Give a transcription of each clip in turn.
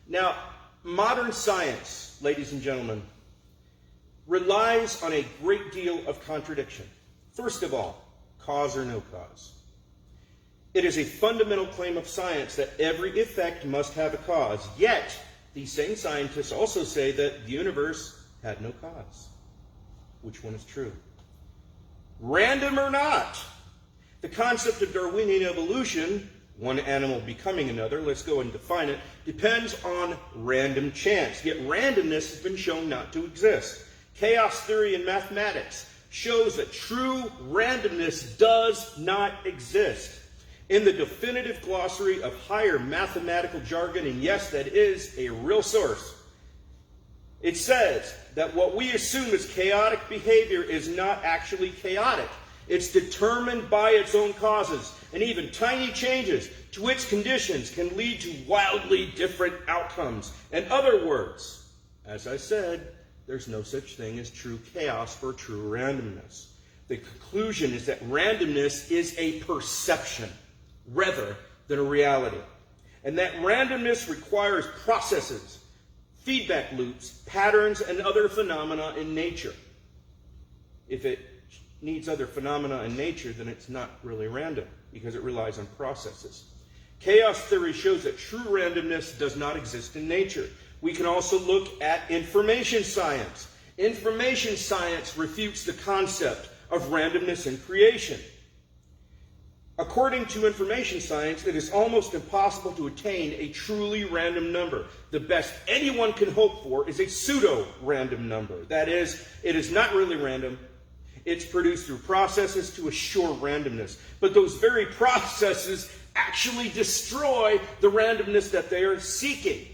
Now, modern science, ladies and gentlemen, relies on a great deal of contradiction. First of all, cause or no cause. It is a fundamental claim of science that every effect must have a cause. Yet, these same scientists also say that the universe had no cause. Which one is true? Random or not? The concept of Darwinian evolution, one animal becoming another, let's go and define it, depends on random chance. Yet randomness has been shown not to exist. Chaos theory in mathematics shows that true randomness does not exist. In the definitive glossary of higher mathematical jargon, and yes, that is a real source, it says that what we assume is chaotic behavior is not actually chaotic. It's determined by its own causes, and even tiny changes to its conditions can lead to wildly different outcomes. In other words, as I said, there's no such thing as true chaos or true randomness. The conclusion is that randomness is a perception rather than a reality. And that randomness requires processes, feedback loops, patterns, and other phenomena in nature. If it needs other phenomena in nature, then it's not really random because it relies on processes. Chaos theory shows that true randomness does not exist in nature. We can also look at information science. Information science refutes the concept of randomness in creation. According to information science, it is almost impossible to attain a truly random number. The best anyone can hope for is a pseudo-random number. That is, it is not really random. It's produced through processes to assure randomness. But those very processes actually destroy the randomness that they are seeking.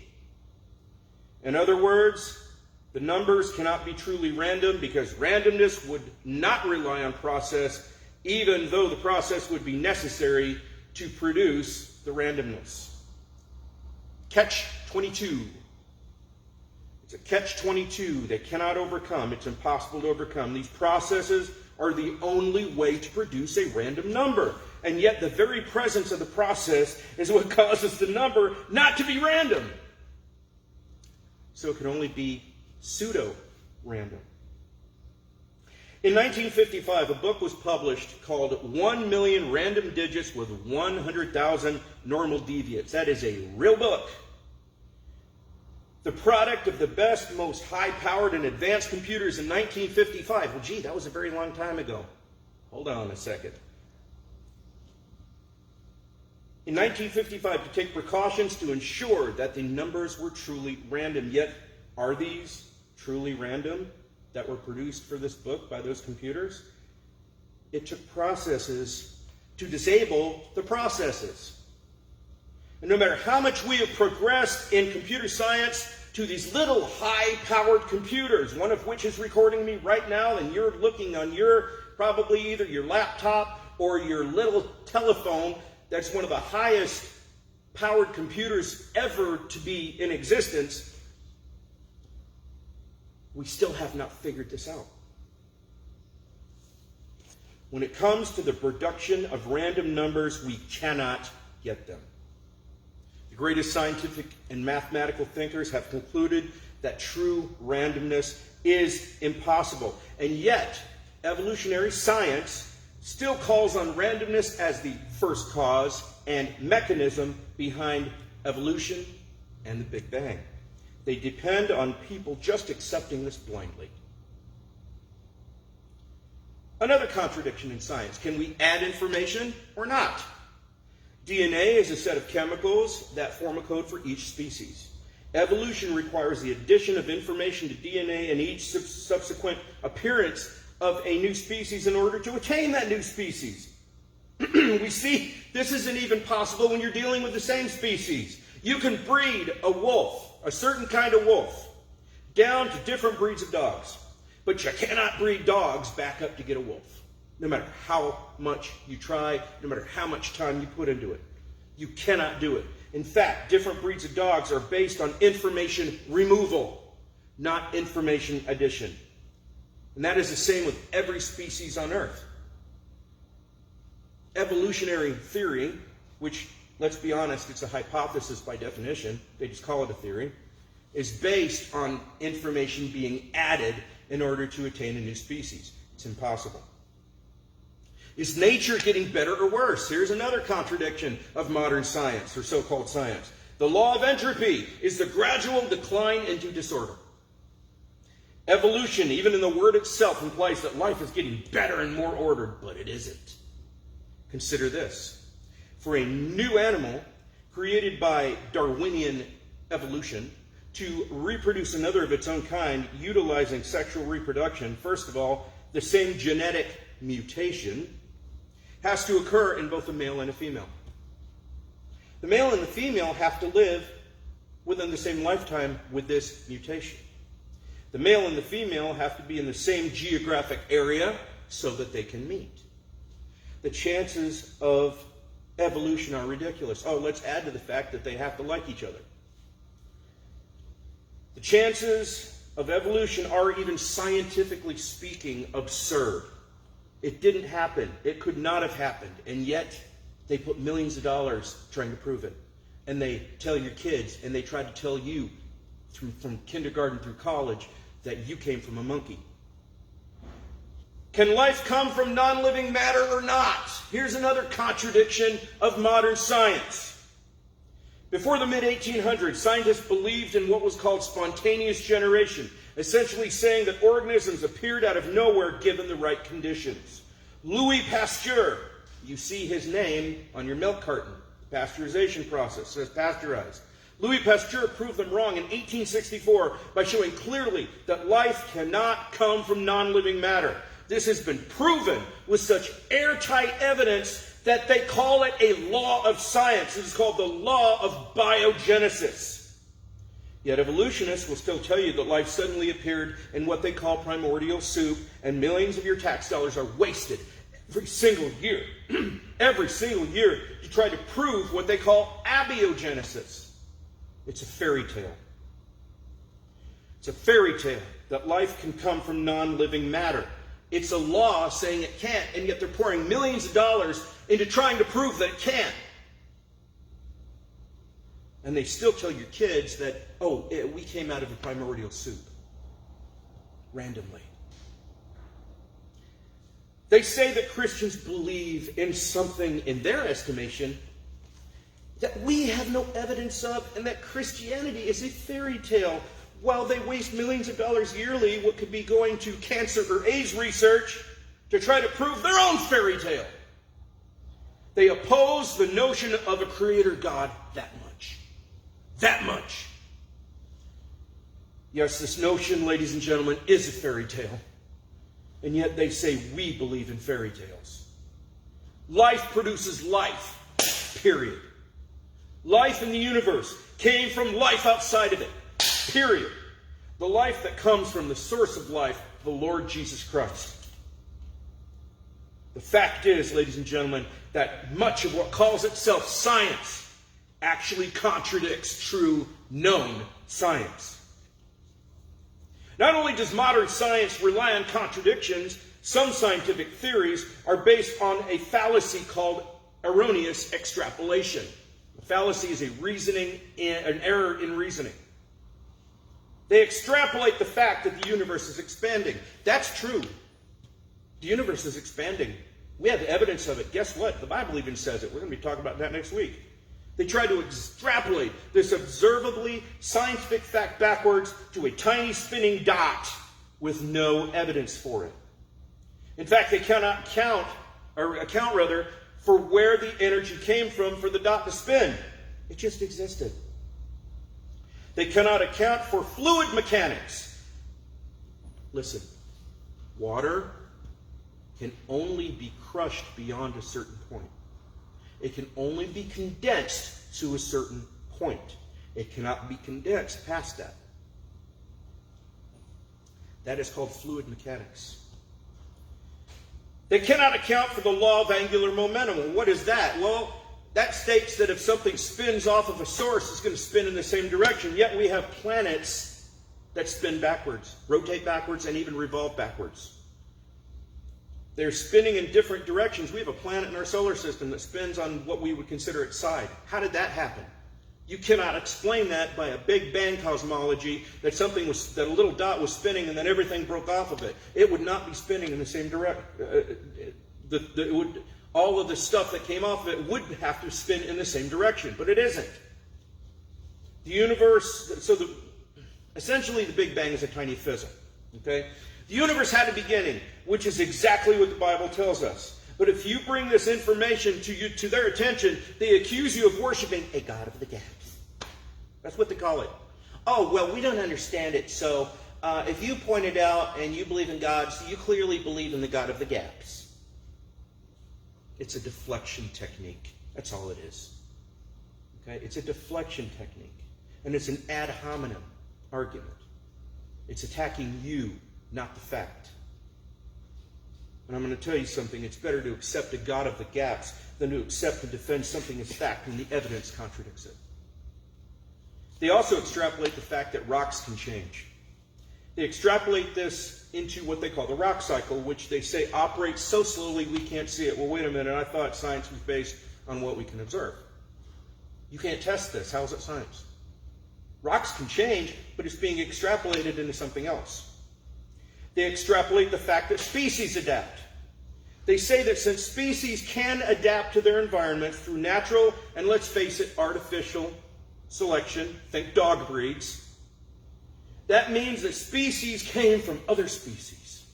In other words, the numbers cannot be truly random because randomness would not rely on process, even though the process would be necessary to produce the randomness. Catch-22. It's a catch-22 they cannot overcome. It's impossible to overcome. These processes are the only way to produce a random number. And yet the very presence of the process is what causes the number not to be random. So it can only be pseudo-random. In 1955, a book was published called 1 Million Random Digits with 100,000 Normal Deviates. That is a real book. The product of the best, most high-powered and advanced computers in 1955. Well, gee, that was a very long time ago. Hold on a second. In 1955, to take precautions to ensure that the numbers were truly random. Yet, are these truly random that were produced for this book by those computers? It took processes to disable the processes. And no matter how much we have progressed in computer science to these little high-powered computers, one of which is recording me right now, and you're looking on your, probably either your laptop or your little telephone, that's one of the highest powered computers ever to be in existence, we still have not figured this out. When it comes to the production of random numbers, we cannot get them. The greatest scientific and mathematical thinkers have concluded that true randomness is impossible. And yet, evolutionary science still calls on randomness as the first cause and mechanism behind evolution and the Big Bang. They depend on people just accepting this blindly. Another contradiction in science. Can we add information or not? DNA is a set of chemicals that form a code for each species. Evolution requires the addition of information to DNA in each subsequent appearance of a new species in order to attain that new species. We see this isn't even possible when you're dealing with the same species. You can breed a wolf, a certain kind of wolf, down to different breeds of dogs. But you cannot breed dogs back up to get a wolf. No matter how much you try, no matter how much time you put into it. You cannot do it. In fact, different breeds of dogs are based on information removal, not information addition. And that is the same with every species on Earth. Evolutionary theory, which let's be honest, it's a hypothesis by definition, they just call it a theory, is based on information being added in order to attain a new species. It's impossible. Is nature getting better or worse? Here's another contradiction of modern science, or so-called science. The law of entropy is the gradual decline into disorder. Evolution, even in the word itself, implies that life is getting better and more ordered, but it isn't. Consider this. For a new animal created by Darwinian evolution to reproduce another of its own kind utilizing sexual reproduction, first of all, the same genetic mutation has to occur in both a male and a female. The male and the female have to live within the same lifetime with this mutation. The male and the female have to be in the same geographic area so that they can meet. The chances of evolution are ridiculous. Oh, let's add to the fact that they have to like each other. The chances of evolution are, even scientifically speaking, absurd. It didn't happen. It could not have happened. And yet, they put millions of dollars trying to prove it. And they tell your kids, and they try to tell you from kindergarten through college, that you came from a monkey. Can life come from non-living matter or not? Here's another contradiction of modern science. Before the mid-1800s, scientists believed in what was called spontaneous generation, essentially saying that organisms appeared out of nowhere given the right conditions. Louis Pasteur, you see his name on your milk carton. The pasteurization process says pasteurized. Louis Pasteur proved them wrong in 1864 by showing clearly that life cannot come from non-living matter. This has been proven with such airtight evidence that they call it a law of science. It is called the law of biogenesis. Yet evolutionists will still tell you that life suddenly appeared in what they call primordial soup, and millions of your tax dollars are wasted every single year. Every single year to try to prove what they call abiogenesis. It's a fairy tale. It's a fairy tale that life can come from non-living matter. It's a law saying it can't, and yet they're pouring millions of dollars into trying to prove that it can. And they still tell your kids that, oh, we came out of a primordial soup. Randomly. They say that Christians believe in something, in their estimation, that we have no evidence of, and that Christianity is a fairy tale, while they waste millions of dollars yearly, what could be going to cancer or AIDS research, to try to prove their own fairy tale. They oppose the notion of a creator God that much. That much. Yes, this notion, ladies and gentlemen, is a fairy tale. And yet they say we believe in fairy tales. Life produces life, period. Life in the universe came from life outside of it, period. The life that comes from the source of life, the Lord Jesus Christ. The fact is, ladies and gentlemen, that much of what calls itself science actually contradicts true, known science. Not only does modern science rely on contradictions, some scientific theories are based on a fallacy called erroneous extrapolation. A fallacy is an error in reasoning. They extrapolate the fact that the universe is expanding. That's true. The universe is expanding. We have evidence of it. Guess what? The Bible even says it. We're going to be talking about that next week. They try to extrapolate this observably scientific fact backwards to a tiny spinning dot with no evidence for it. In fact, they cannot account for where the energy came from for the dot to spin. It just existed. They cannot account for fluid mechanics. Listen, water can only be crushed beyond a certain point. It can only be condensed to a certain point. It cannot be condensed past that. That is called fluid mechanics. They cannot account for the law of angular momentum. Well, what is that? Well, that states that if something spins off of a source, it's going to spin in the same direction. Yet we have planets that spin backwards, rotate backwards, and even revolve backwards. They're spinning in different directions. We have a planet in our solar system that spins on what we would consider its side. How did that happen? You cannot explain that by a Big Bang cosmology that that a little dot was spinning and then everything broke off of it. It would not be spinning in the same direction. All of the stuff that came off of it would have to spin in the same direction, but it isn't. The universe, essentially the Big Bang is a tiny fizzle. Okay? The universe had a beginning, which is exactly what the Bible tells us. But if you bring this information to their attention, they accuse you of worshiping a God of the gaps. That's what they call it. Oh, well, we don't understand it, so if you point it out and you believe in God, so you clearly believe in the God of the gaps. It's a deflection technique. That's all it is. Okay? It's a deflection technique. And it's an ad hominem argument. It's attacking you, not the fact. And I'm going to tell you something. It's better to accept a God of the gaps than to accept and defend something as fact when the evidence contradicts it. They also extrapolate the fact that rocks can change. They extrapolate this into what they call the rock cycle, which they say operates so slowly we can't see it. Well, wait a minute. I thought science was based on what we can observe. You can't test this. How is it science? Rocks can change, but it's being extrapolated into something else. They extrapolate the fact that species adapt. They say that since species can adapt to their environment through natural and, let's face it, artificial selection, think dog breeds, that means that species came from other species.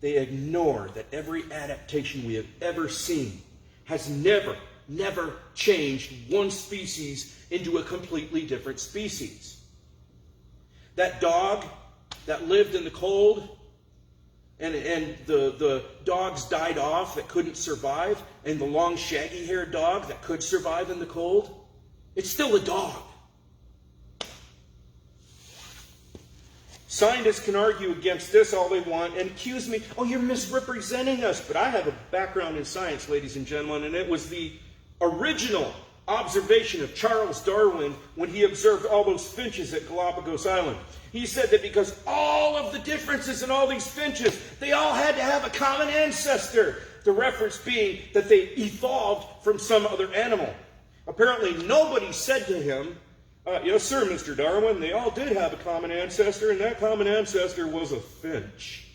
They ignore that every adaptation we have ever seen has never changed one species into a completely different species. That dog that lived in the cold, and the dogs died off that couldn't survive, and the long shaggy-haired dog that could survive in the cold, it's still a dog. Scientists can argue against this all they want and accuse me, oh, you're misrepresenting us. But I have a background in science, ladies and gentlemen, and it was the original observation of Charles Darwin when he observed all those finches at Galapagos Island. He said that because all of the differences in all these finches, they all had to have a common ancestor. The reference being that they evolved from some other animal. Apparently nobody said to him, yes, sir, Mr. Darwin, they all did have a common ancestor, and that common ancestor was a finch.